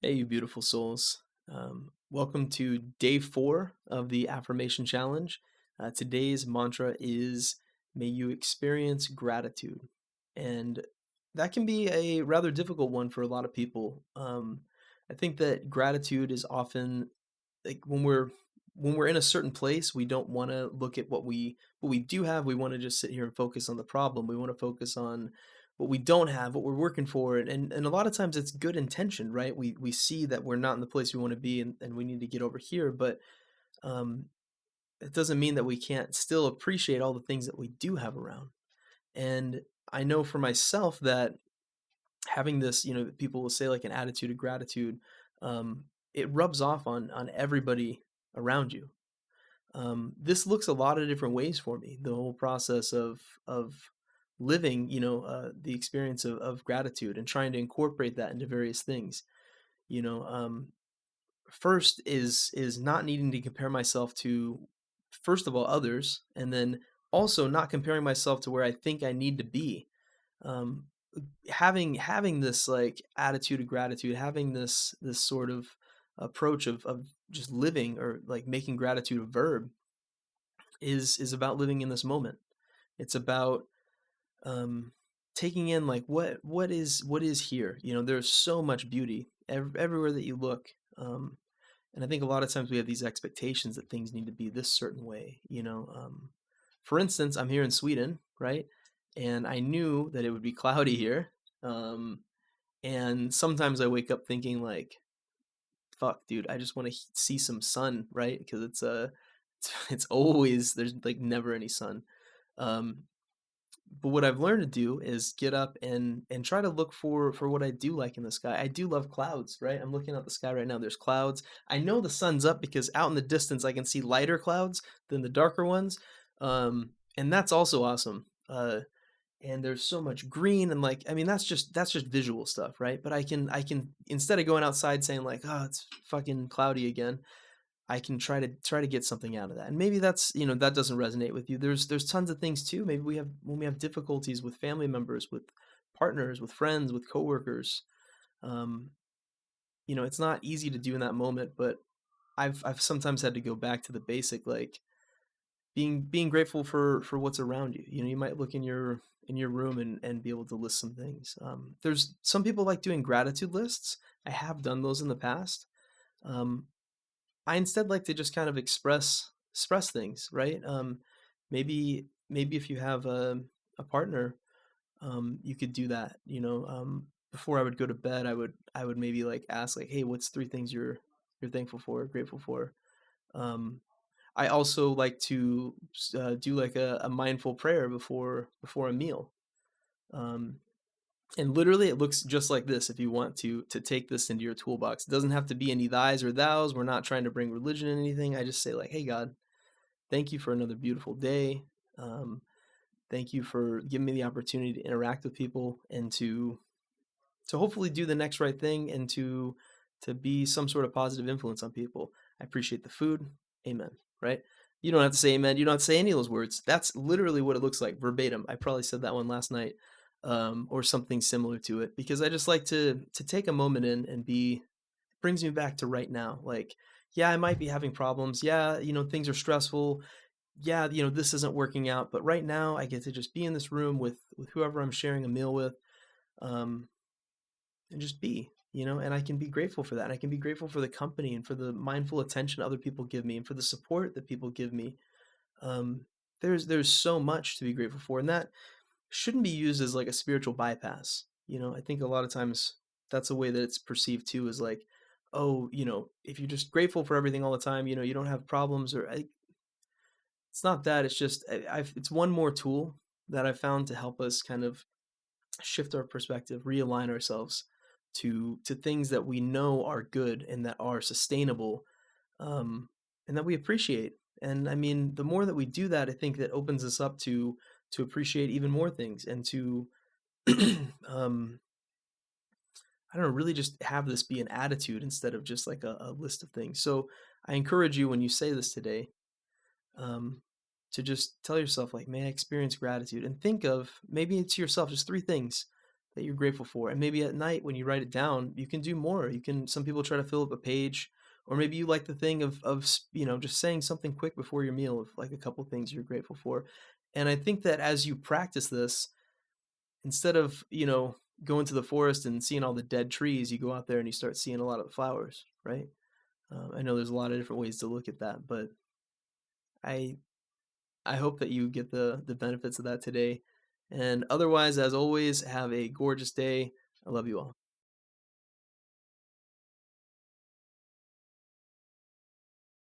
Hey, you beautiful souls. Welcome to day 4 of the Affirmation Challenge. Today's mantra is May you experience gratitude. And that can be a rather difficult one for a lot of people. I think that gratitude is often like when we're in a certain place, we don't want to look at what we do have. We want to just sit here and focus on the problem. We want to focus on what we don't have, what we're working for, and a lot of times it's good intention, right? We see that we're not in the place we want to be, and we need to get over here, but um, it doesn't mean that we can't still appreciate all the things that we do have around. And I know for myself that having this, people will say like an attitude of gratitude, it rubs off on everybody around you. This looks a lot of different ways for me. The whole process of living, the experience of gratitude and trying to incorporate that into various things. You know, first is not needing to compare myself to, first of all, others, and then also not comparing myself to where I think I need to be. Um, having this like attitude of gratitude, having this sort of approach of just living or like making gratitude a verb is about living in this moment. It's about um, taking in like what is here. There's so much beauty everywhere that you look. And I think a lot of times we have these expectations that things need to be this certain way. For instance, I'm here in Sweden, right? And I knew that it would be cloudy here. Um, and sometimes I wake up thinking like, "Fuck, dude, I just want to see some sun," right? Because it's always there's like never any sun. Um, but what I've learned to do is get up and try to look for what I do like in the sky. I do love clouds, right? I'm looking at the sky right now. There's clouds. I know the sun's up because out in the distance I can see lighter clouds than the darker ones. And that's also awesome. And there's so much green and like I mean that's just visual stuff, right? But I can instead of going outside saying like, "Oh, it's fucking cloudy again." I can try to get something out of that. And maybe that doesn't resonate with you. There's tons of things too. Maybe we have when we have difficulties with family members, with partners, with friends, with coworkers. Um, it's not easy to do in that moment, but I've sometimes had to go back to the basic, like being grateful for what's around you. You might look in your room and be able to list some things. There's some people like doing gratitude lists. I have done those in the past. Um, I instead like to just kind of express things, right? Maybe if you have a partner, you could do that. Before I would go to bed, I would maybe like ask like, "Hey, what's 3 things you're thankful for, grateful for?" Um, I also like to do like a mindful prayer before a meal. Um, and literally, it looks just like this if you want to take this into your toolbox. It doesn't have to be any thys or thous. We're not trying to bring religion in anything. I just say like, "Hey God, thank you for another beautiful day. Um, thank you for giving me the opportunity to interact with people and to hopefully do the next right thing and to be some sort of positive influence on people. I appreciate the food. Amen." Right? You don't have to say amen. You don't have to say any of those words. That's literally what it looks like verbatim. I probably said that one last night, or something similar to it, because I just like to take a moment in and be brings me back to right now. Like, yeah, I might be having problems. Yeah, things are stressful. Yeah, this isn't working out. But right now, I get to just be in this room with whoever I'm sharing a meal with. Um, and just be, and I can be grateful for that. And I can be grateful for the company and for the mindful attention other people give me and for the support that people give me. Um, there's so much to be grateful for, and that shouldn't be used as like a spiritual bypass. I think a lot of times that's a way that it's perceived too, is like, oh, if you're just grateful for everything all the time, you don't have problems, or it's not that. It's just it's one more tool that I found to help us kind of shift our perspective, realign ourselves to things that we know are good and that are sustainable, um, and that we appreciate. And I mean, the more that we do that, I think that opens us up to appreciate even more things and to um, I don't know, really just have this be an attitude instead of just like a list of things. So I encourage you when you say this today, um, to just tell yourself like, "May I experience gratitude?" And think of maybe it's yourself, just 3 things that you're grateful for. And maybe at night when you write it down, you can do more. You can some people try to fill up a page, or maybe you like the thing of just saying something quick before your meal of like a couple things you're grateful for. And I think that as you practice this, instead of, going to the forest and seeing all the dead trees, you go out there and you start seeing a lot of the flowers, right? I know there's a lot of different ways to look at that, but I I hope that you get the benefits of that today. And otherwise, as always, have a gorgeous day. I love you all.